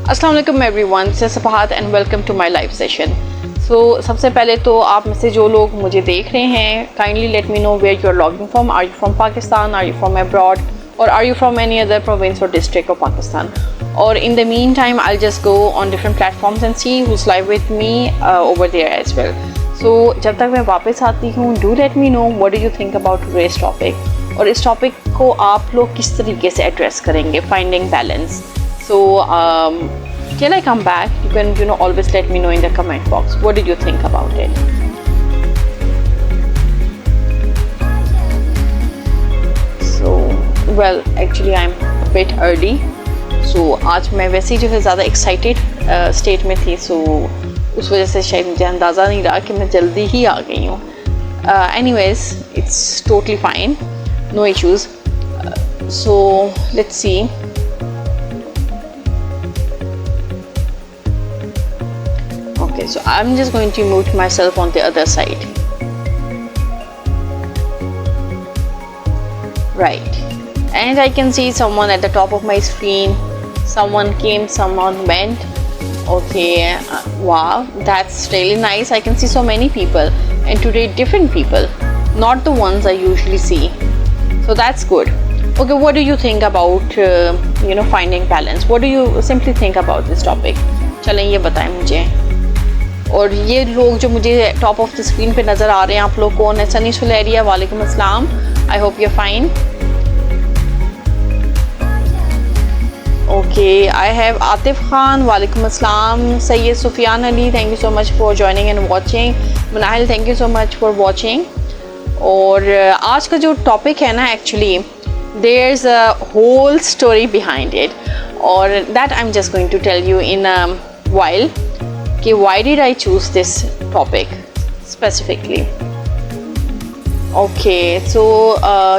अस्सलाम वालेकुम everyone, this is Safat and welcome to my live session. So सबसे पहले तो आप में से जो लोग मुझे देख रहे हैं, kindly let me know where you are logging from. Are you from Pakistan, are you from abroad, और are you from any other province और डिस्ट्रिक्ट ऑफ पाकिस्तान? और in the mean time I just go on different platforms and see who's live with me over there as well. So जब तक मैं वापस आती हूँ, do let me know what do you think about today's topic, और इस topic को आप लोग किस तरीके से एड्रेस करेंगे, finding balance. So till I come back, you can always let me know in the comment box what did you think about it. So well, actually I'm a bit early, so आज मैं वैसे ही जो है ज़्यादा excited state में थी, so उस वजह से शायद मुझे अंदाज़ा नहीं रहा कि मैं जल्दी ही आ गई हूँ। Anyways, it's totally fine, no issues. So let's see. Okay, so I'm just going to mute myself on the other side. Right, and I can see someone at the top of my screen. Someone came, someone went. Okay, wow, that's really nice. I can see so many people, and today different people, not the ones I usually see. So that's good. Okay, what do you think about finding balance? What do you simply think about this topic? चलें ये बताएं मुझे। और ये लोग जो मुझे top of the screen पे नज़र आ रहे हैं, आप लोग कौन है? सनी सुलेरिया, वालेकुम अस्सलाम, I hope you are fine. Okay, I have Atif Khan, वालेकुम अस्सलाम। Syed Sufiyan Ali, thank you so much for joining and watching. Munahil, thank you so much for watching. और आज का जो टॉपिक है ना, actually there is a whole story behind it, और that I am just going to tell you in a while कि why did I choose this topic specifically. Okay, so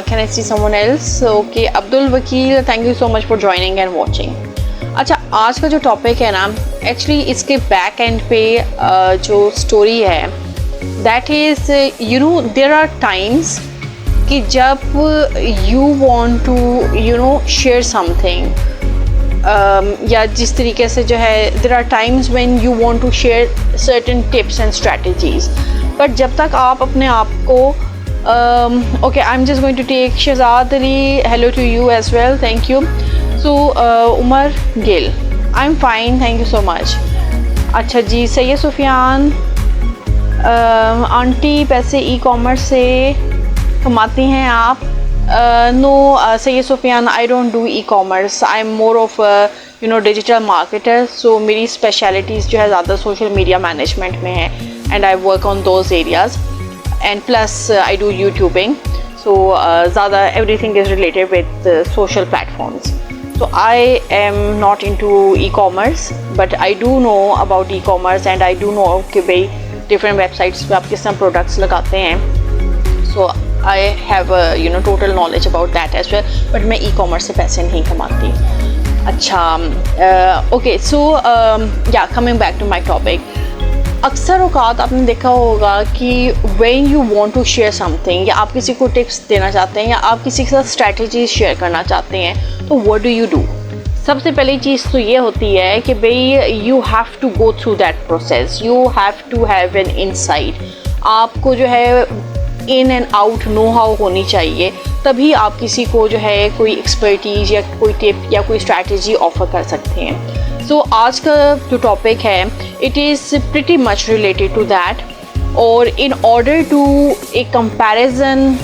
can I see someone else? Okay, Abdul Wakil, thank you so much for joining and watching. अच्छा, आज का जो topic है ना, actually इसके back and पे जो स्टोरी है, that is there are times कि जब you want to share something, या जिस तरीके से जो है, there are times when you want to share certain tips and strategies, but जब तक आप अपने आप को okay, I am just going to take Shahzad Ali, hello to you as well, thank you. So Umar Gill, I am fine, thank you so much. अच्छा जी, Syed Sufiyan, aunty पैसे e commerce से कमाती हैं आप? No, Sayyid Sufyan, I don't do e-commerce. I'm more of a digital marketer. So मेरी specialities जो है ज़्यादा social media management में है, and I work on those areas. And plus I do YouTubing. So ज़्यादा everything is related with social platforms. So I am not into e-commerce, but I do know about e-commerce, and I do know कि भाई different websites पे आप किस तरह products लगाते हैं. So I have total knowledge about that as well, but मैं e-commerce से पैसे नहीं कमाती। अच्छा, okay, so yeah, coming back to my topic. अक्सर औकात आपने देखा होगा कि when you want to share something, या आप किसी को टिप्स देना चाहते हैं, या आप किसी के साथ स्ट्रैटेजीज शेयर करना चाहते हैं, तो what do you do? सबसे पहली चीज़ तो ये होती है कि भाई you have to go through that process, you have to have an insight. आपको जो है in and out know how होनी चाहिए, तभी आप किसी को जो है कोई एक्सपर्टीज या कोई टिप या कोई स्ट्रैटेजी ऑफ़र कर सकते हैं। सो आज का जो टॉपिक है, it is pretty much related to that, और in order to a comparison,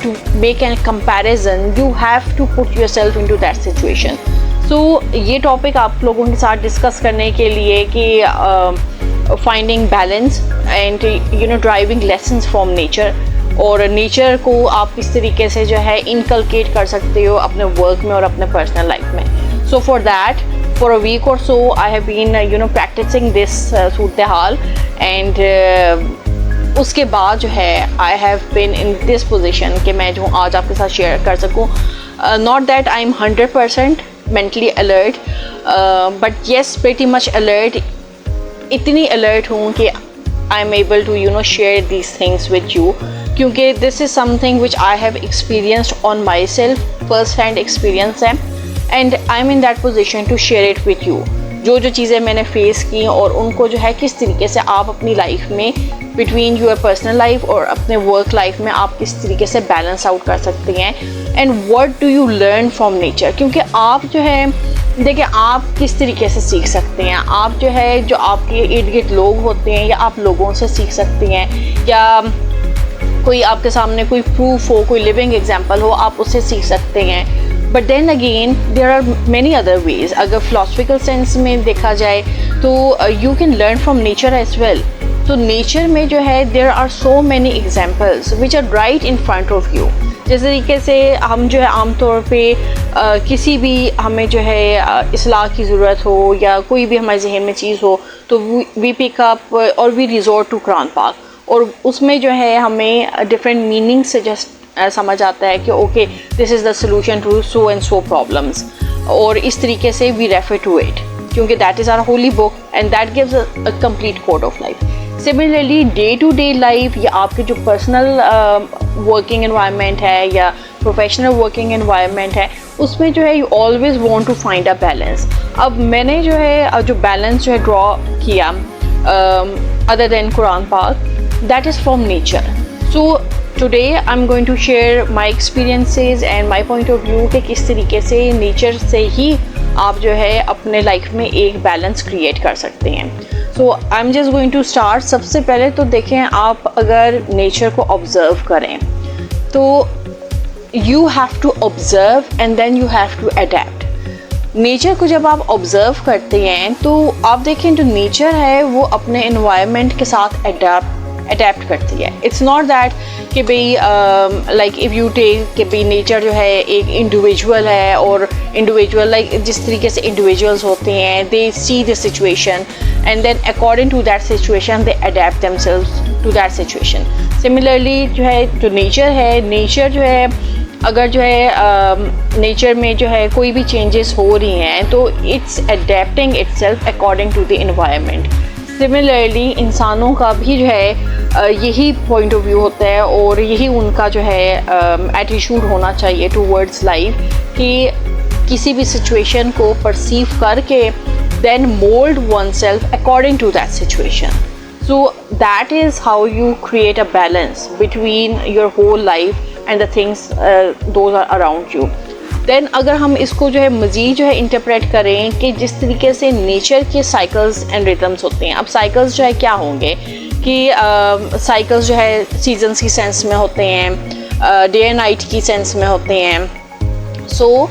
to make an comparison, you have to put yourself into that situation. So ये टॉपिक आप लोगों के साथ डिस्कस करने के लिए कि finding balance and driving lessons from nature, और नेचर को आप किस तरीके से जो है इनकलकेट कर सकते हो अपने वर्क में और अपने पर्सनल लाइफ में। So for that, for a week और so I have been practicing this सूरत हाल, एंड उसके बाद जो है I have been in this position कि मैं जो आज आपके साथ शेयर कर सकूँ। Not that I am 100% mentally alert, but yes pretty much alert, इतनी अलर्ट हूँ कि I am able to share these things with you, क्योंकि this is something which I have experienced on my self, first hand experience है, and I am in that position to share it with you. जो जो चीज़ें मैंने face की और उनको जो है किस तरीके से आप अपनी लाइफ में बिटवीन योर पर्सनल लाइफ और अपने वर्क लाइफ में आप किस तरीके से बैलेंस आउट कर सकते हैं, and what do you learn from nature. क्योंकि आप जो है देखिए आप किस तरीके से सीख सकते हैं, आप जो है जो आपके इर्द गिर्द लोग होते हैं या आप लोगों से सीख सकते हैं, या कोई आपके सामने कोई प्रूफ हो, कोई लिविंग एग्जांपल हो, आप उससे सीख सकते हैं। But then again there are many other ways. अगर फिलोसफिकल सेंस में देखा जाए तो you can learn from nature as well. तो नेचर में जो है there are so many examples which are right in front of you. जिस तरीके से हम जो है आमतौर पे किसी भी हमें जो है इस्लाह की ज़रूरत हो या कोई भी हमारे जहन में चीज़ हो तो वी पिक अप और वी रिजॉर्ट टू कुरान पाक, और उसमें जो है हमें डिफरेंट मीनिंग से जस्ट समझ आता है कि okay this is the solution to so and so problems, और इस तरीके से वी रेफर टू इट क्योंकि that is our holy book and that gives a complete code of life. Similarly day to day life या आपके जो personal working environment है या प्रोफेशनल वर्किंग एनवायरनमेंट है उसमें जो है you always want to find a balance. अब मैंने जो है जो बैलेंस जो है ड्रॉ किया other than Quran Pak, that is from nature. So today I am going to share my experiences and my point of view कि किस तरीके से नेचर से ही आप जो है अपने लाइफ में एक बैलेंस क्रिएट कर सकते हैं। So I am just going to start. सबसे पहले तो देखें, आप अगर नेचर को ऑब्ज़र्व करें तो you have to observe and then you have to adapt. Nature को जब आप ऑब्ज़र्व करते हैं तो आप देखें जो नेचर है वो अपने एनवायरनमेंट के साथ अडेप्ट करती है। इट्स नॉट दैट कि भाई लाइक इफ़ यू टेक कि भाई नेचर जो है एक इंडिविजुअल है और इंडिविजुअल लाइक जिस तरीके से इंडिविजुअल्स होते हैं they see the situation and then according to that situation they adapt themselves to that situation. Similarly जो है जो नेचर है, नेचर जो है अगर जो है नेचर में जो है कोई भी चेंजेस हो रही हैं तो it's adapting itself according to the environment. Similarly इंसानों का भी जो है यही पॉइंट ऑफ व्यू होता है और यही उनका जो है एटीट्यूड होना चाहिए टूवर्ड्स लाइफ कि किसी भी सिचुएशन को परसीव करके then mould oneself according to that situation. So that is how you create a balance between your whole life and the things those are around you. Then अगर हम इसको जो है मज़ीद जो है इंटरप्रेट करें कि जिस तरीके से नेचर के साइकिल्स एंड रिदम्स होते हैं। अब साइकिल्स जो है क्या होंगे कि साइकिल्स जो है सीजन्स की सेंस में होते हैं, डे एंड नाइट की सेंस में होते हैं। सो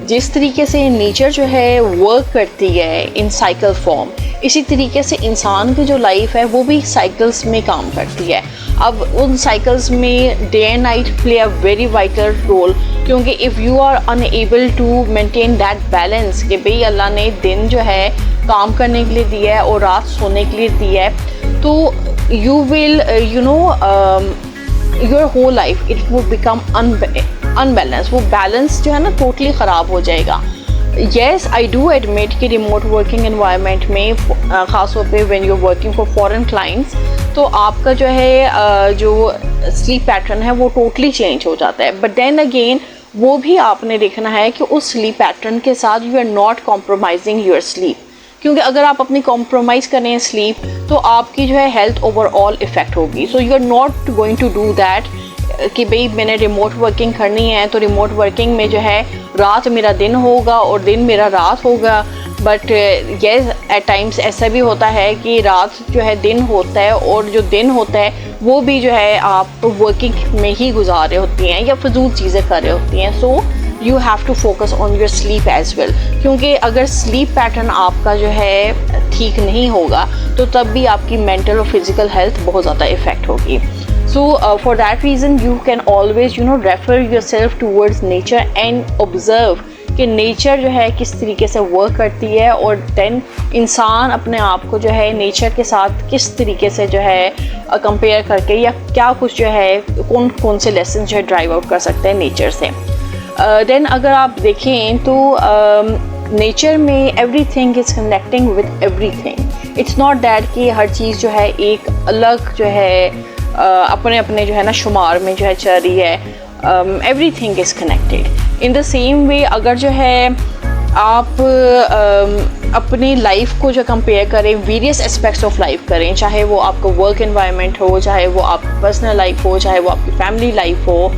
जिस तरीके से नेचर जो है वर्क करती है इन साइकिल फॉर्म, इसी तरीके से इंसान की जो लाइफ है वो भी साइकिल्स में काम करती है। अब उन साइकिल्स में day and night play a very vital role, क्योंकि if you are unable to maintain that balance कि भाई अल्लाह ने दिन जो है काम करने के लिए दिया है और रात सोने के लिए दिया है, तो you will your whole life it would become unbalanced। वो बैलेंस जो है ना टोटली ख़राब हो जाएगा। येस आई डू एडमिट कि रिमोट वर्किंग एनवायरनमेंट में ख़ासतौर पे when you working for foreign clients तो आपका जो है जो स्लीप पैटर्न है वो टोटली चेंज हो जाता है। बट देन अगेन वो भी आपने देखना है कि उस स्लीप पैटर्न के साथ you are not compromising your sleep, क्योंकि अगर आप अपनी कॉम्प्रोमाइज़ करें स्लीप तो आपकी जो है हेल्थ ओवरऑल इफ़ेक्ट होगी। So you are not going to do that कि भाई मैंने रिमोट वर्किंग करनी है तो रिमोट वर्किंग में जो है रात मेरा दिन होगा और दिन मेरा रात होगा। बट येस एट टाइम्स ऐसा भी होता है कि रात जो है दिन होता है और जो दिन होता है वो भी जो है आप वर्किंग में ही गुजार रहे होती हैं या फजूल चीज़ें कर रहे होती हैं। So you have to focus on your sleep as well, क्योंकि अगर स्लीप पैटर्न आपका जो है ठीक नहीं होगा तो तब भी आपकी मेंटल और फिज़िकल हेल्थ बहुत ज़्यादा इफ़ेक्ट होगी। सो for that reason you can always refer your self towards nature and observe कि नेचर जो है किस तरीके से वर्क करती है, और देन इंसान अपने आप को जो है नेचर के साथ किस तरीके से जो है कंपेयर करके या क्या कुछ जो है कौन कौन से लेसन जो है ड्राइव आउट कर सकते हैं नेचर से। देन अगर आप देखें तो नेचर में everything is connecting with everything. It's not that कि हर चीज़ जो है एक अलग जो है अपने अपने जो है ना शुमार में जो है चल रही है। Everything is connected in the same way. अगर जो है आप अपनी लाइफ को जो कंपेयर करें, वेरियस एस्पेक्ट्स ऑफ लाइफ करें, चाहे वो आपका वर्क एनवायरनमेंट हो, चाहे वो आपकी पर्सनल लाइफ हो, चाहे वो आपकी फैमिली लाइफ हो,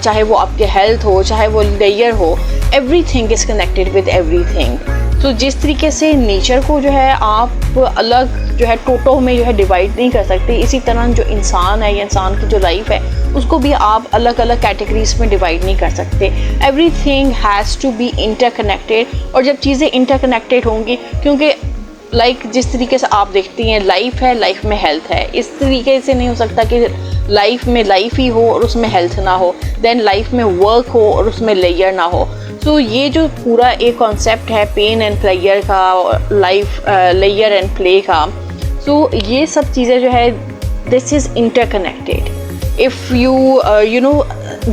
चाहे वो आपके हेल्थ हो, चाहे वो लेयर हो, everything is connected with everything. तो जिस तरीके से नेचर को जो है आप अलग जो है टोटो में जो है डिवाइड नहीं कर सकते, इसी तरह जो इंसान है या इंसान की जो लाइफ है उसको भी आप अलग अलग कैटेगरीज में डिवाइड नहीं कर सकते। Everything has to be interconnected. और जब चीज़ें इंटरकनेक्टेड होंगी, क्योंकि जिस तरीके से आप देखती हैं लाइफ है, लाइफ में हेल्थ है, इस तरीके से नहीं हो सकता कि लाइफ में लाइफ ही हो और उसमें हेल्थ ना हो, देन लाइफ में वर्क हो और उसमें लेयर ना हो। तो ये जो पूरा एक कॉन्सेप्ट है पेन एंड प्लेयर का, लाइफ लेयर एंड प्ले का, तो ये सब चीज़ें जो है this is interconnected. If you know,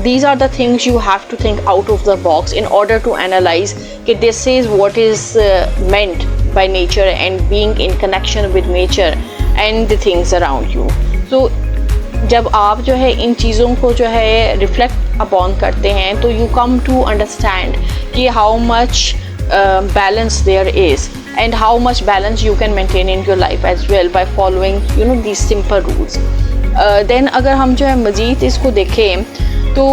these are the things you have to think out of the box in order to analyze that this is what is meant by nature and being in connection with nature and the things around you. So जब आप जो है इन चीज़ों को जो है reflect upon करते हैं तो you come to understand कि how much balance there is and how much balance you can maintain in your life as well by following these simple rules. Then अगर हम जो है मज़ीद इसको देखें तो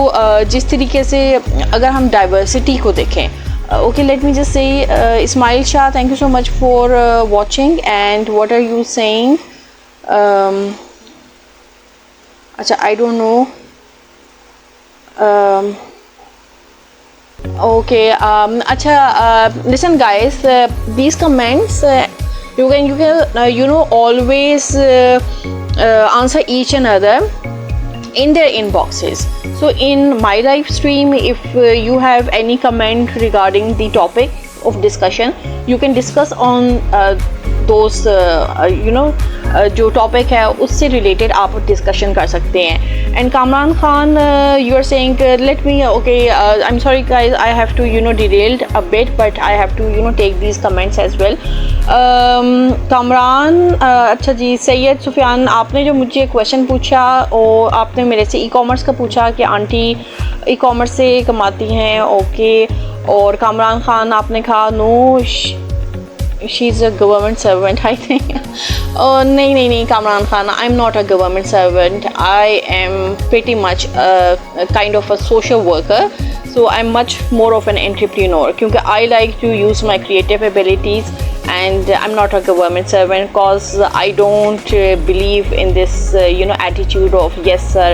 जिस तरीके से अगर हम डाइवर्सिटी को देखें, okay let me just say Ismail Shah, thank you so much for watching and what are you saying. अच्छा आई डोंट नो, ओके अच्छा listen guys, these comments you can always answer each another in their inboxes. So in my live stream, if you have any comment regarding the topic of discussion, you can discuss on those जो topic है उससे related आप discussion कर सकते हैं। And Kamran Khan, you are saying let me, okay I am sorry guys, I have to derailed a bit, but I have to take these comments as well. Kamran, अच्छा जी, सैयद सुफियान, आपने जो मुझे क्वेश्चन पूछा और आपने मेरे से ई कॉमर्स का पूछा कि आंटी ई कॉमर्स से कमाती हैं, ओके। और कामरान खान आपने कहा no she is a government servant, I think. नहीं Kamran Khan, I am not a government servant, I am pretty much kind of a social worker, so I'm much more of an entrepreneur क्योंकि I like to use my creative abilities and I'm not a government servant because I don't believe in this attitude of yes sir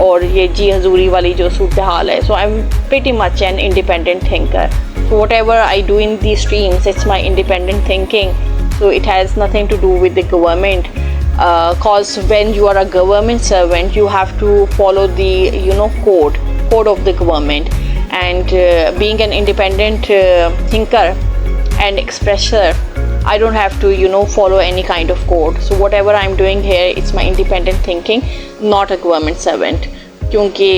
और ये जी हजूरी वाली जो सूरत हाल है। So I'm pretty much an independent thinker, so whatever I do in these streams, it's my independent thinking, so it has nothing to do with the government, cause when you are a government servant you have to follow the code of the government. And being an independent thinker and expresser, I don't have to follow any kind of code. So whatever I'm doing here, it's my independent thinking, not a government servant. Kyunki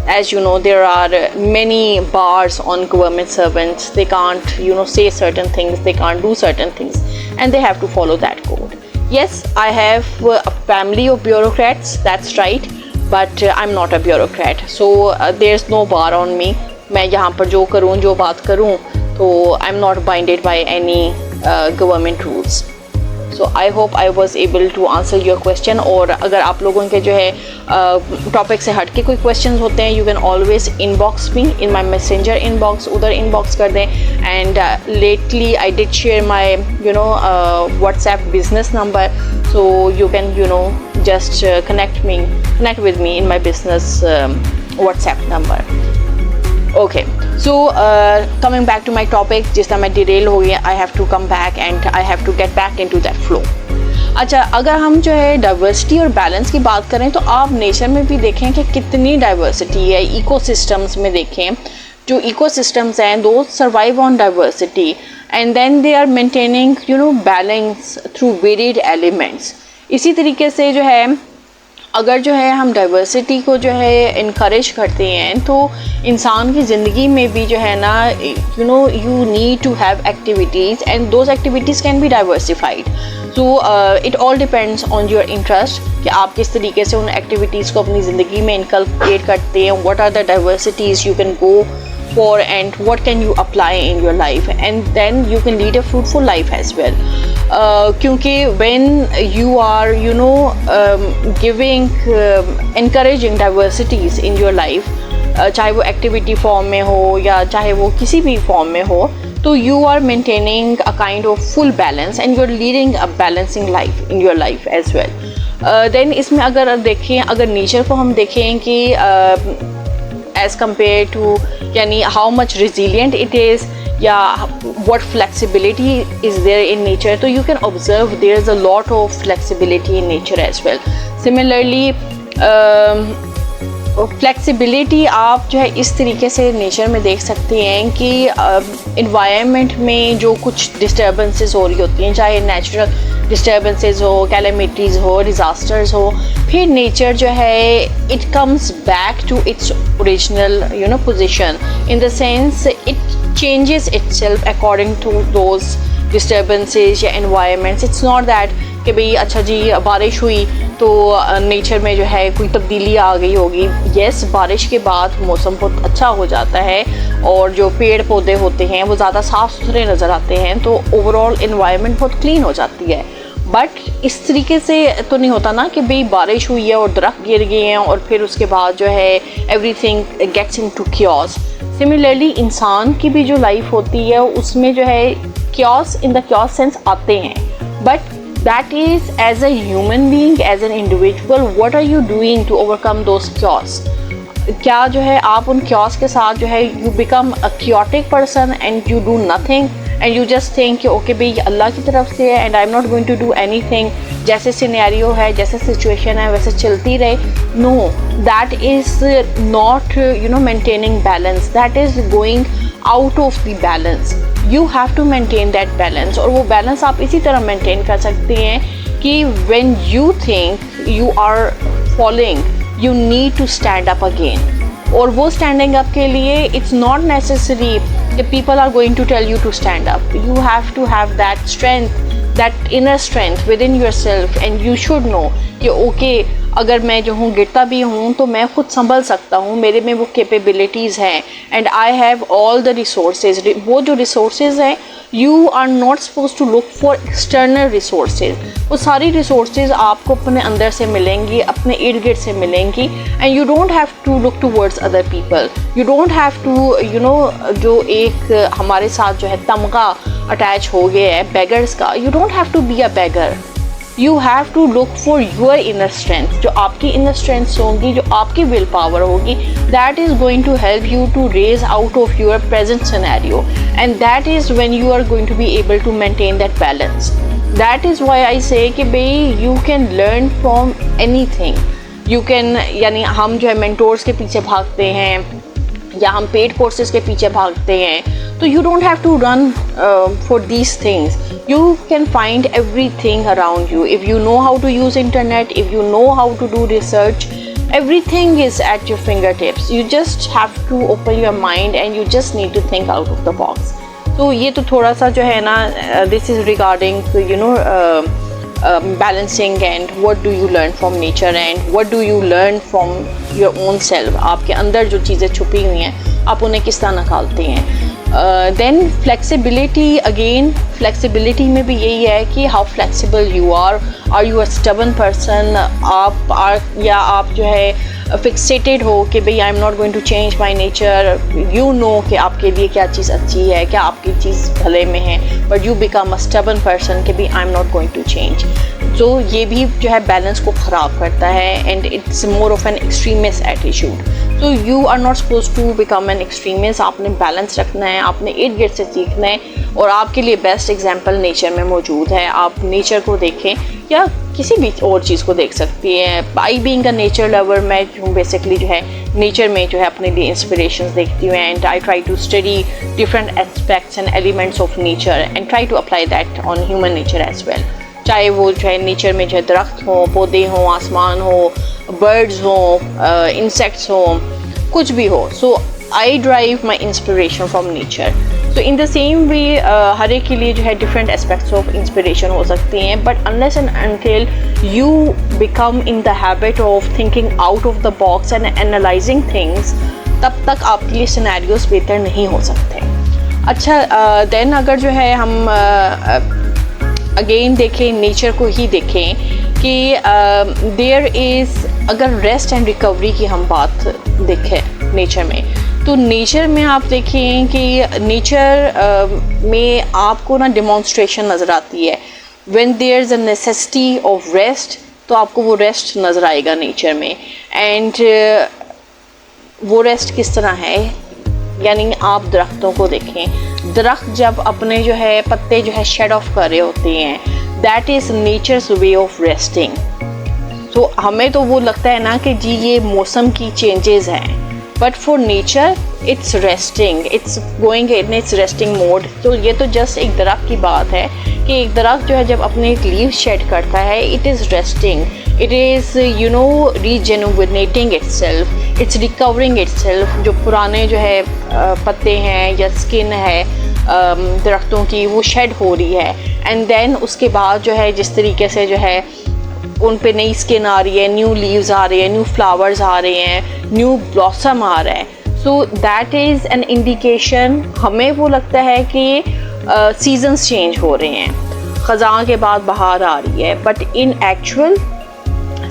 as you know, there are many bars on government servants. They can't say certain things, they can't do certain things, and they have to follow that code. Yes, I have a family of bureaucrats, that's right, but I'm not a bureaucrat, so there's no bar on me. मैं यहाँ पर जो करूँ, जो बात करूँ, तो I am not binded by any government rules. So I hope I was able to answer your question. और अगर आप लोगों के जो है टॉपिक से हट के कोई क्वेश्चन होते हैं, you can always inbox me in my messenger inbox, उधर इनबॉक्स कर दें। And lately I did share my WhatsApp business number, so you can just connect with me in my business WhatsApp number. Okay, so coming back to my topic, जिस तरह मैं derail हो गया, I have to come back and I have to get back into that flow. अच्छा, अगर हम जो है डाइवर्सिटी और बैलेंस की बात करें तो आप नेचर में भी देखें कि कितनी डाइवर्सिटी है। इकोसिस्टम्स में देखें, जो इकोसिस्टम्स हैं do survive on diversity and then they are maintaining balance through varied elements. इसी तरीके से जो है अगर जो है हम डाइवर्सिटी को जो है इनकरेज करते हैं तो इंसान की ज़िंदगी में भी जो है ना you need to have activities and those activities can be diversified. So it all depends on your interest कि आप किस तरीके से उन एक्टिविटीज़ को अपनी ज़िंदगी में इनकलकेट करते हैं। What are the diversities you can go for and what can you apply in your life, and then you can lead a fruitful life as well. क्योंकि when you are giving encouraging diversities in your life, चाहे वो activity form में हो या चाहे वो किसी भी फॉर्म में हो, तो you are maintaining a kind of full balance and you are leading a balancing life in your life as well. Then इसमें अगर देखें, अगर नेचर को हम देखें कि एज कम्पेयर टू यानी how much resilient it is या what flexibility is there in nature, तो you can observe there is a lot of flexibility in nature as well. Similarly flexibility आप जो है इस तरीके से नेचर में देख सकते हैं कि इन्वायरमेंट में जो कुछ डिस्टर्बेंसेस हो रही होती हैं, चाहे नेचुरल डिस्टर्बेंसेस हो, कैलेमिटीज़ हो, डिज़ास्टर्स हो, फिर नेचर जो है it comes back to its original position in the sense it changes itself according to those disturbances या environments. It's not that कि भाई अच्छा जी बारिश हुई तो नेचर में जो है कोई तब्दीली आ गई होगी. yes, बारिश के बाद मौसम बहुत अच्छा हो जाता है और जो पेड़ पौधे होते हैं वो ज़्यादा साफ़ सुथरे नज़र आते हैं, तो ओवरऑल इन्वायरमेंट बहुत क्लीन हो जाती है. बट इस तरीके से तो नहीं होता ना कि भाई बारिश हुई है और दरख्त गिर गए हैं और फिर उसके बाद जो है everything gets into chaos. Similarly इंसान की भी जो लाइफ होती है उसमें जो है chaos in the chaos sense आते हैं, but that is as a human being, as an individual, what are you doing to overcome those chaos. क्या जो है आप उन क्योस के साथ जो है you become a chaotic person and you do nothing and you just think कि ओके भाई अल्लाह की तरफ से है and I am not going to do anything, जैसे सिनेरियो है, जैसे सिचुएशन है वैसे चलती रहे. No, that is not maintaining balance, that is going out of the balance. You have to maintain that balance, और वो बैलेंस आप इसी तरह मेंटेन कर सकते हैं कि when you think you are following, you need to stand up again. और वो standing up के लिए it's not necessary that people are going to tell you to stand up. You have to have that strength, that inner strength within yourself, and you should know कि okay, अगर मैं जो हूँ गिरता भी हूँ तो मैं खुद संभल सकता हूँ, मेरे में वो कैपेबिलिटीज़ हैं and I have all the resources. वो जो रिसोर्सेज हैं, you are not suppose to look for external resources. वो सारी रिसोर्सेज आपको अपने अंदर से मिलेंगी, अपने इर्द गिर्द से मिलेंगी, and you don't have to look towards other people. You don't have to जो एक हमारे साथ जो है तमगा अटैच हो गया है बेगर्स का, you don't have to be a beggar. You have to look for your inner strength. जो आपकी इनर स्ट्रेंथ्स होंगी, जो आपकी विल पावर होगी, that is going to help you to raise out of your present scenario, and that is when you are going to be able to maintain that balance. That is why I say कि भाई you can learn from anything. You can यानी हम जो है mentors के पीछे भागते हैं या हम पेड कोर्सेज के पीछे भागते हैं, तो you don't have to run for these things. You can find everything around you if you know how to use internet, if you know how to do research. Everything is at your fingertips. You just have to open your mind and you just need to think out of the box. So ये तो थोड़ा सा जो है ना this is regarding balancing and what do you learn from nature and what do you learn from your own self. आपके अंदर जो चीज़ें छुपी हुई हैं आप उन्हें किस तरह निकालते हैं. देन फ्लेक्सिबिलिटी, अगेन फ्लेक्सिबिलिटी में भी यही है कि how flexible you are you a stubborn person, या आप जो है फिक्सेटेड हो कि भाई I am not going to change my nature. You know कि आपके लिए क्या चीज़ अच्छी है, क्या आपकी चीज़ भले में है, but you become a stubborn person कि भाई I am not going to change. तो ये भी जो है बैलेंस को ख़राब करता है and it's more of an extremist attitude. तो you are not suppose to become an extremist. आपने बैलेंस रखना है, आपने इर्द गिर्द से सीखना है, और आपके लिए बेस्ट एग्जांपल नेचर में मौजूद है. आप नेचर को देखें या किसी भी और चीज़ को देख सकती हैं. I being a nature lover, मैं बेसिकली जो है नेचर में जो है अपने लिए इंस्पिरेशंस देखती हूँ and I try to study different aspects and elements of nature and try to apply that on human nature as well. चाहे वो जो है नेचर में जो है दरख्त हों, पौधे हों, आसमान हो, बर्ड्स हों, इंसेक्ट्स हों, कुछ भी हो. So I drive my inspiration from nature. तो इन द सेम वे हर एक के लिए जो है डिफरेंट एस्पेक्ट्स ऑफ इंस्पिरेशन हो सकते हैं, but unless and until you become in the habit of thinking out of the box and analysing things, तब तक आपके लिए सिनेरियोस बेहतर नहीं हो सकते। अच्छा, देन अगर जो है हम अगेन देखें, नेचर को ही देखें कि देयर इज़, अगर रेस्ट एंड रिकवरी की हम बात देखें नेचर में, तो नेचर में आप देखें कि नेचर में आपको ना डिमॉन्स्ट्रेशन नज़र आती है। When there is a necessity of rest, तो आपको वो रेस्ट नज़र आएगा नेचर में। एंड वो रेस्ट किस तरह है, यानी आप दरख्तों को देखें, दरख्त जब अपने जो है पत्ते जो है शेड ऑफ कर रहे होते हैं, that is nature's way of resting. तो हमें तो वो लगता है ना कि जी ये मौसम की चेंजेस हैं, but for nature it's resting, it's going in its resting mode. तो ये तो जस्ट एक दरख्त की बात है कि एक दरख्त जो है जब अपने एक लीव शेड करता है, it is resting, it is you know rejuvenating itself, it's recovering itself. जो पुराने जो है पत्ते हैं या स्किन है दरख्तों की, वो शेड हो रही है, एंड देन उसके बाद जो है जिस तरीके से जो है उन पे नई स्किन आ रही है, न्यू लीव्स आ रही है, न्यू फ्लावर्स आ रहे हैं, न्यू ब्लॉसम आ रहा है। सो दैट इज़ एन इंडिकेशन, हमें वो लगता है कि सीजन्स चेंज हो रहे हैं, ख़ज़ां के बाद बहार आ रही है, but in actual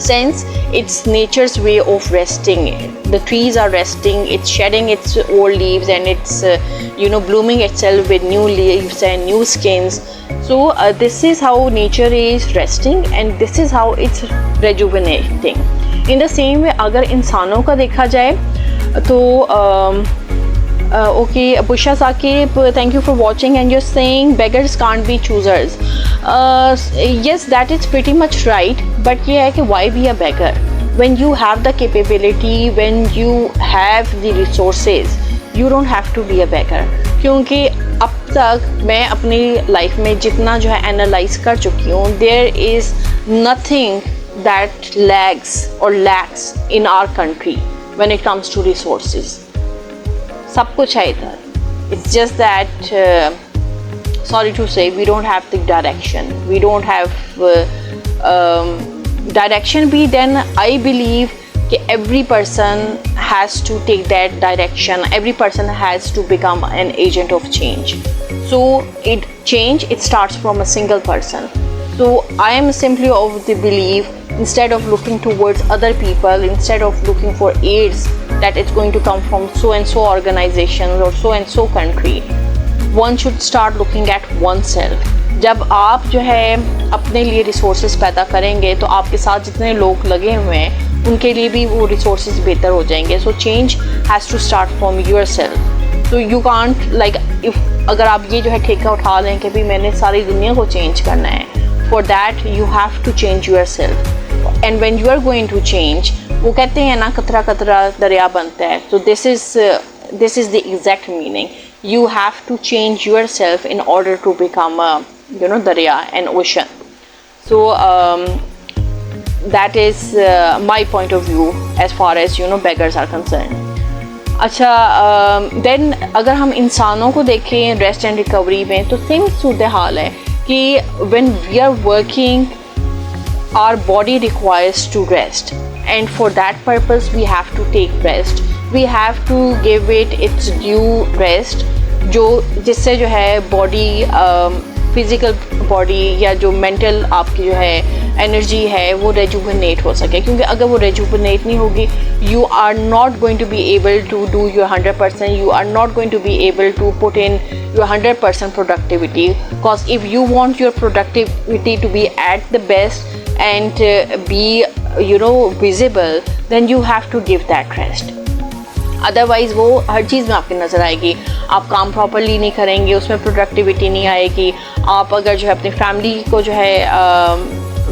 sense it's nature's way of resting. The trees are resting, it's shedding its old leaves and it's blooming itself with new leaves and new skins. So this is how nature is resting and this is how it's rejuvenating. In the same way अगर इंसानों का देखा जाए तो okay, Busha Saqib, thank you for watching, and you're saying beggars can't be choosers. Yes, that is pretty much right, but ये है कि why be a beggar when you have the capability, when you have the resources, you don't have to be a beggar. क्योंकि अब तक मैं अपनी life में जितना जो है एनालाइज कर चुकी हूँ, there is nothing that lags or lacks in our country when it comes to resources. सब कुछ है इधर। It's just that sorry to say we don't have the direction. We don't have direction भी, then I believe कि every person has to take that direction. Every person has to become an agent of change. So it starts from a single person. So I am simply of the belief, instead of looking towards other people, instead of looking for aids that it's going to come from so and so organization or so and so country, one should start looking at oneself. जब आप जो है अपने लिए resources पैदा करेंगे तो आपके साथ जितने लोग लगे हुए हैं उनके लिए भी वो रिसोर्सेज बेहतर हो जाएंगे. So change has to start from yourself. तो यू कांट लाइक इफ अगर आप ये जो है ठेका उठा लें कि भाई मैंने सारी दुनिया को चेंज करना है, for that you have to change yourself. And when you are going to change, वो कहते हैं ना कतरा कतरा दरिया बनता है. तो this is the exact meaning. You have to change yourself in order to become a darya, an ocean. So that is my point of view as far as beggars are concerned. अच्छा, then अगर हम इंसानों को देखें rest and recovery में, तो same सूरत हाल है कि when we are working, our body requires to rest, and for that purpose we have to take rest. We have to give it its due rest, जिससे जो है बॉडी, फिज़िकल बॉडी या जो mental आपकी जो है एनर्जी है वो रेजुविनेट हो सके. क्योंकि अगर वो रेजुविनेट नहीं होगी, you are not going to be able to do your 100%. You are not going to be able to put in your 100% productivity. Because if you want your productivity to be at the best and be visible, then you have to give that rest. Otherwise वो हर चीज़ में आपकी नज़र आएगी. आप काम properly नहीं करेंगे, उसमें प्रोडक्टिविटी नहीं आएगी. आप अगर जो है अपनी फैमिली को जो है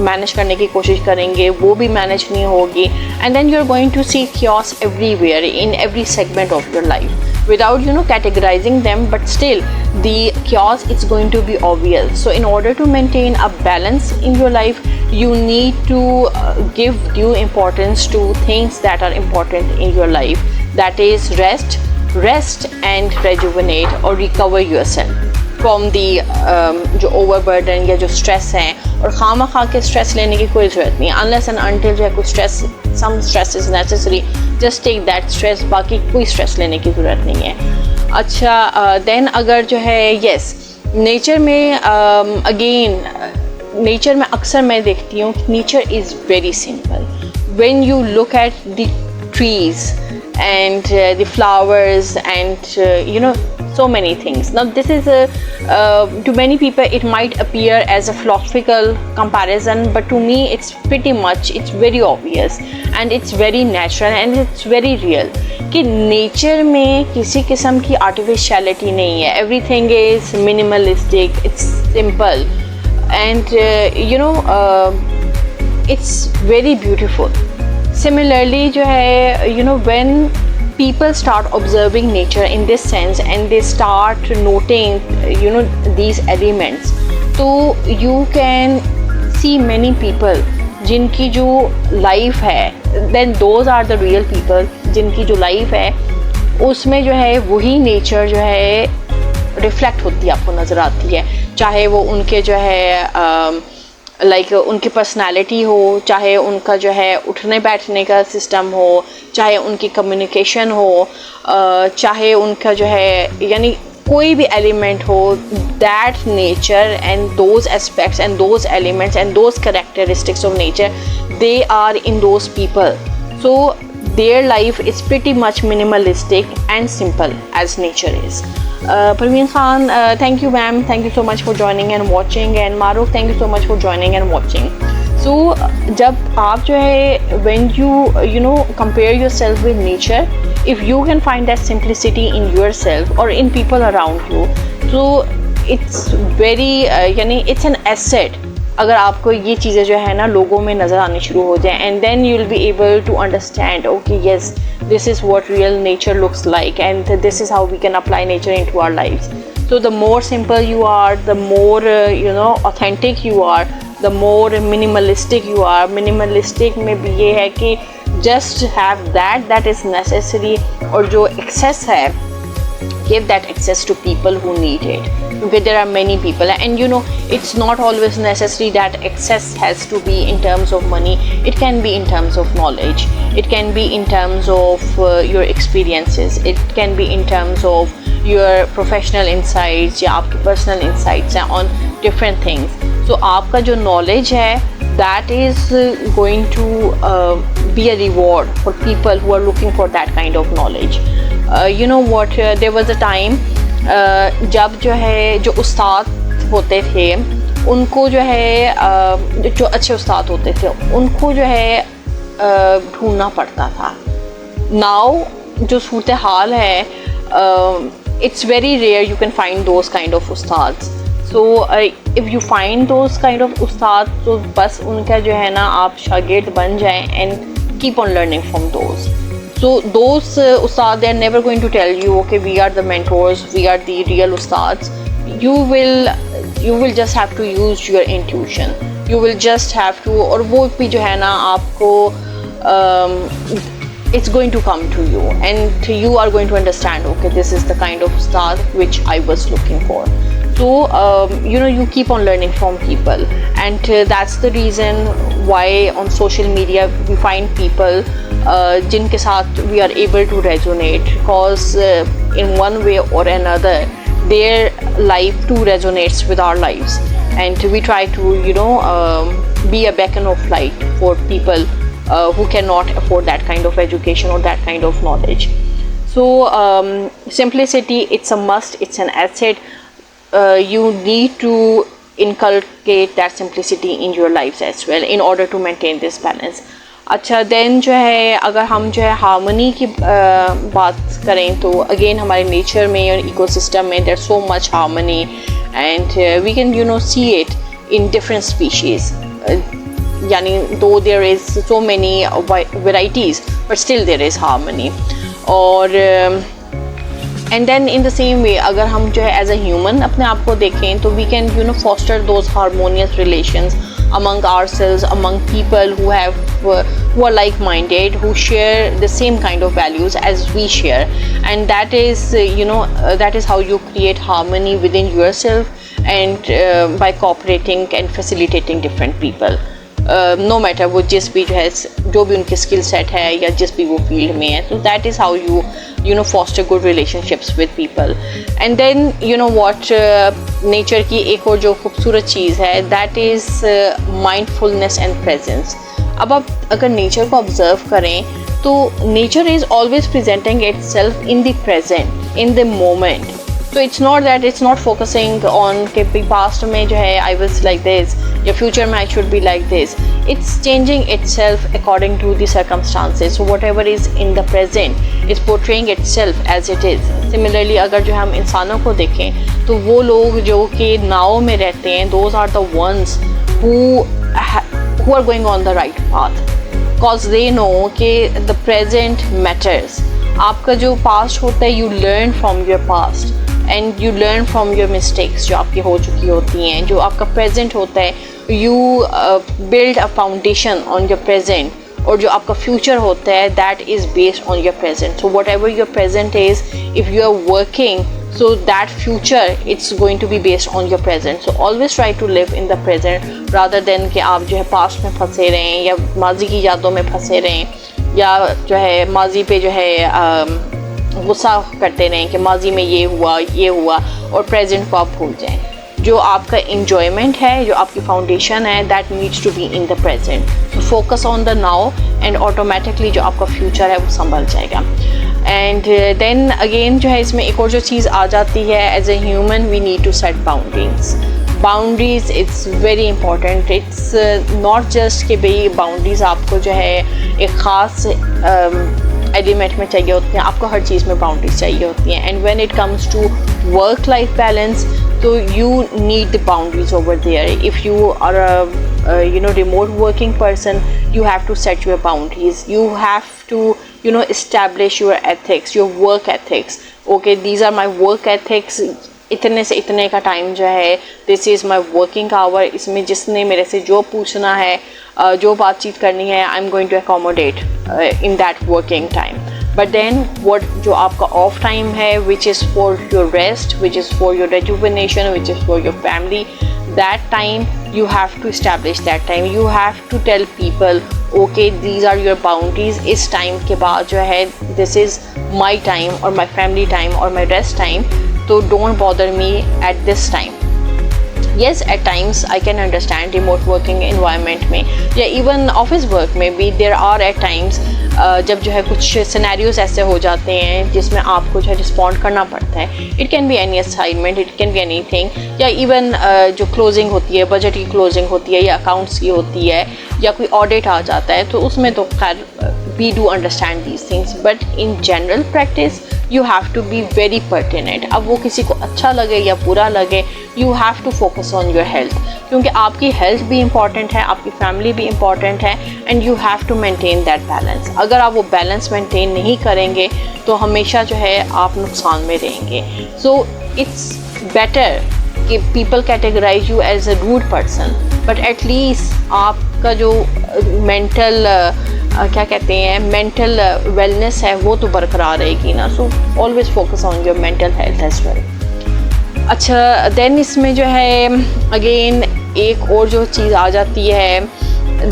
मैनेज करने की कोशिश करेंगे, वो भी मैनेज नहीं होगी. And then you are going to see chaos everywhere in every segment of your life without categorizing them, but still the chaos is going to be obvious. So in order to maintain a balance in your life, you need to give due importance to things that are important in your life. That is rest and rejuvenate or recover yourself from the जो overburden या जो stress है. और खामा खा के stress लेने की कोई ज़रूरत नहीं, unless and until जो है कोई stress, some stress is necessary. Just take that stress, बाकी कोई स्ट्रेस लेने की ज़रूरत नहीं है। अच्छा देन अगर जो है यस नेचर में अगेन नेचर में अक्सर मैं देखती हूँ nature is very simple. When you look at the trees and the flowers and you know so many things. Now this is to many people it might appear as a philosophical comparison, but to me it's pretty much, it's very obvious and it's very natural and it's very real कि nature में किसी किस्म की artificiality नहीं है. Everything is minimalistic, it's simple and you know it's very beautiful. Similarly जो है you know when people start observing nature in this sense and they start noting you know these elements, तो you can see many people जिनकी जो life है, then those are the real people जिनकी जो life है उसमें जो है वही nature जो है reflect होती है, आपको नज़र आती है, चाहे वो उनके जो है लाइक उनकी पर्सनालिटी हो, चाहे उनका जो है उठने बैठने का सिस्टम हो, चाहे उनकी कम्युनिकेशन हो, चाहे उनका जो है यानी कोई भी एलिमेंट हो, that nature and those aspects and those elements and those characteristics of nature they are in those people. So their life is pretty much minimalistic and simple as nature is. Parveen Khan, thank you ma'am, thank you so much for joining and watching, and Maruf, thank you so much for joining and watching. So जब आप जो है when you know compare yourself with nature, if you can find that simplicity in yourself or in people around you, so it's very यानी it's an asset अगर आपको ये चीज़ें जो है ना लोगों में नज़र आनी शुरू हो जाए, and then you will be able to understand okay yes this is what real nature looks like and this is how we can apply nature into our lives. So the more simple you are, the more authentic you are, the more minimalistic you are. Minimalistic में भी ये है कि just have that is necessary, और जो excess है give that access to people who need it, because there are many people, and it's not always necessary that access has to be in terms of money. It can be in terms of knowledge, it can be in terms of your experiences, it can be in terms of your professional insights या आपके personal insights on different things. So आपका जो knowledge है that is going to be a reward for people who are looking for that kind of knowledge. You know what, there was a time जब जो है जो उस्ताद होते थे उनको जो है जो अच्छे उस्ताद होते थे उनको जो है ढूंढना पड़ता था. नाउ जो सूरत हाल है it's very rare you can find those kind of ustads. So if you find those kind of ustad, तो बस उनका जो है ना आप शागिर्द बन जाएं and keep on learning from those. So those ustad, they are never going to tell you okay we are the mentors, we are the real ustads. You will just have to use your intuition, you will just have to, और वो भी जो है ना आपको it's going to come to you and you are going to understand okay this is the kind of ustad which I was looking for. So you keep on learning from people, and that's the reason why on social media we find people जिनके साथ we are able to resonate, because in one way or another their life too resonates with our lives, and we try to be a beacon of light for people who cannot afford that kind of education or that kind of knowledge. So simplicity, it's a must, it's an asset. You need to inculcate that simplicity in your lives as well in order to maintain this balance. अच्छा then जो है अगर हम जो है harmony की बात करें तो अगेन हमारे नेचर में और इकोसिस्टम में there so much harmony, and we can see it in different species. यानी though there is so many varieties but still there is harmony. और and then in the same way अगर हम जो है as a human अपने आप को देखें तो we can foster those harmonious relations among ourselves, among people who are like-minded, who share the same kind of values as we share, and that is that is how you create harmony within yourself, and by cooperating and facilitating different people. No matter वो जिस भी जो है जो भी उनकी skill set है या जिस भी वो फील्ड में है. तो that is how you know foster good relationships with people. And then you know what nature की एक और जो खूबसूरत चीज़ है that is mindfulness and presence. अब आप अगर नेचर को ऑब्जर्व करें तो nature is always presenting itself in the present, in the moment. So it's not that it's not focusing on कि past में जो है I was like this या future में I should be like this. It's changing itself according to the circumstances. So whatever is in the present is portraying itself as it is. Similarly अगर जो हम इंसानों को देखें तो वो लोग जो कि नाव में रहते हैं those are the ones who are going on the right path because they know कि the present matters. आपका जो past होता है you learn from your past and you learn from your mistakes जो आपकी हो चुकी होती हैं. जो आपका present होता है you build a foundation on your present और जो आपका future होता है that is based on your present. So whatever your present is, if you are working, so that future it's going to be based on your present. So always try to live in the present rather than कि आप जो है past में फंसे रहें या माजी की यादों में फंसे रहें या जो है माजी पे जो है गुस्सा करते रहें कि माजी में ये हुआ और प्रेजेंट को आप भूल जाएं. जो आपका इंजॉयमेंट है जो आपकी फाउंडेशन है that needs to be in the present. So focus on the now and automatically जो आपका फ्यूचर है वो संभल जाएगा. एंड देन अगेन जो है इसमें एक और जो चीज़ आ जाती है as a human we need to set boundaries. Boundaries it's very important. It's not just कि भाई बाउंड्रीज आपको जो है एक ख़ास एलिमेंट में चाहिए होती हैं, आपको हर चीज़ में बाउंड्रीज चाहिए होती हैं. And when it comes to work life balance तो you need the boundaries over there. If you are a remote working person, you have to set your boundaries. You have to establish your ethics, your work ethics. Okay, these are my work ethics. इतने से इतने का time जो है this is my working hour. इसमें जिसने मेरे से जो पूछना है जो बातचीत करनी है I am going to accommodate in that working time. But then what जो आपका ऑफ टाइम है which is for your rest, which is for your rejuvenation, which is for your family, that time you have to establish that time. You have to tell people okay these are your boundaries. इस time के बाद जो है this is my time or my family time or my rest time. So don't bother me at this time. Yes, at times I can understand remote working environment में या even office work में भी there are at times जब जो है कुछ scenarios ऐसे हो जाते हैं जिसमें आपको जो है रिस्पॉन्ड करना पड़ता है. It can be any assignment, it can be anything या इवन जो क्लोजिंग होती है, बजट की क्लोजिंग होती है या अकाउंट्स की होती है या कोई ऑडिट आ जाता है तो उसमें तो खैर we do understand these things. But in general practice you have to be very pertinent. अब वो किसी को अच्छा लगे या बुरा लगे you have to focus on your health क्योंकि आपकी हेल्थ भी इंपॉर्टेंट है, आपकी फैमिली भी इंपॉर्टेंट है and you have to maintain that balance. अगर आप वो बैलेंस मेंटेन नहीं करेंगे तो हमेशा जो है आप नुकसान में रहेंगे. सो इट्स बेटर कि people categorize you as a rude person but at least आपका जो मेंटल क्या कहते हैं मेंटल वेलनेस है वो तो बरकरार रहेगी ना. So always focus on your mental health as well. अच्छा देन इसमें जो है अगेन एक और जो चीज़ आ जाती है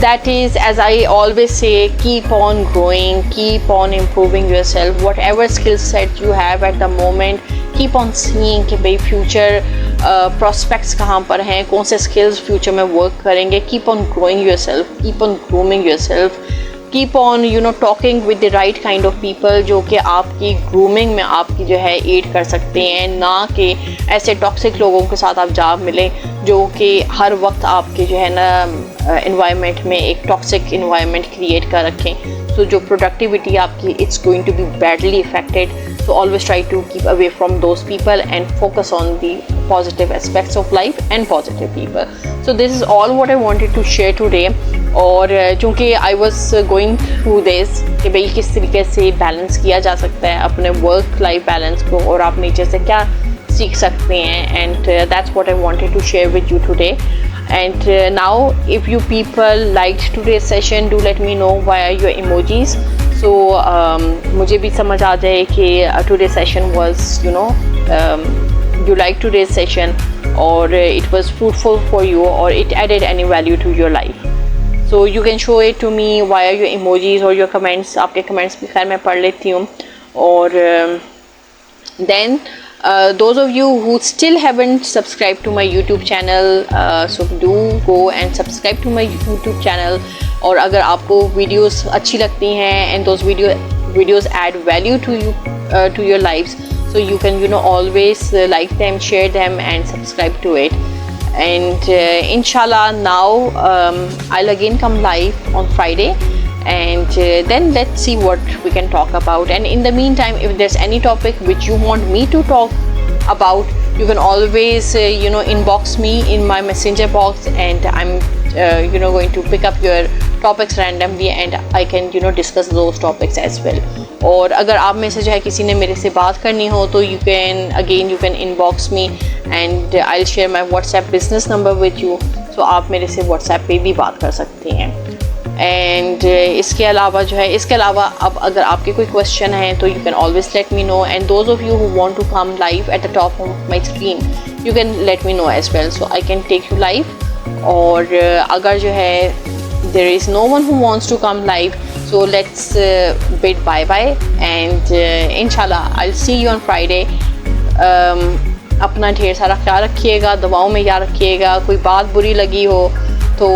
that is as I always say keep on growing, keep on improving yourself. Whatever skill set you have at the moment keep on seeing कि भाई फ्यूचर prospects कहाँ पर हैं, कौन से skills फ्यूचर में वर्क करेंगे. keep on growing yourself, keep on grooming yourself, keep on talking with the right kind of people जो कि आपकी ग्रूमिंग में आपकी जो है एड कर सकते हैं. ना कि ऐसे टॉक्सिक लोगों के साथ आप जा मिलें जो कि हर वक्त आपके जो है ना इन्वायरमेंट में एक टॉक्सिक इन्वायरमेंट क्रिएट कर रखें. सो जो प्रोडक्टिविटी आपकी it's going to be badly affected. So always try to keep away from those people and focus on the positive aspects of life and positive people. So this is all what I wanted to share today. और चूँकि I was going through this कि भाई किस तरीके से balance किया जा सकता है अपने वर्क लाइफ बैलेंस को और आप नेचर से क्या सीख सकते हैं. And that's what I wanted to share with you today. And now if you people liked today's session do let me know via your emojis. So मुझे भी समझ आ जाए कि today's session was you like today's session or it was fruitful for you or it added any value to your life. So you can show it to me via your emojis or your comments. आपके comments भी खैर मैं पढ़ लेती हूँ. और then those of you who still haven't subscribed to my YouTube channel, so do go and subscribe to my YouTube channel. और अगर आपको videos अच्छी लगती हैं and those videos add value to you, to your lives, so you can always like them, share them and subscribe to it. And inshallah now I'll again come live on Friday, and then let's see what we can talk about. And in the meantime, if there's any topic which you want me to talk about, you can always inbox me in my messenger box, and I'm going to pick up your topics randomly and I can discuss those topics as well. और अगर आप में से जो है किसी ने मेरे से बात करनी हो तो you can inbox me and I'll share my WhatsApp business number with you. So आप मेरे से WhatsApp पे भी बात कर सकती हैं. एंड इसके अलावा अब अगर आपके कोई क्वेश्चन है तो you can always let me know, and those of you who want to come live at the top of my screen, you can let me know as well, so I can take you live. और अगर जो है there is no one who wants to come live, so let's bid bye bye, and inshallah I'll see you on Friday. अपना ढेर सारा ख्याल रखिएगा, दवाओं में याद रखिएगा. कोई बात बुरी लगी हो तो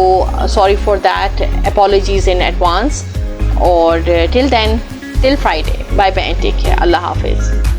sorry for that, apologies in advance. और till then, till Friday, bye bye and take care. Allah Hafiz.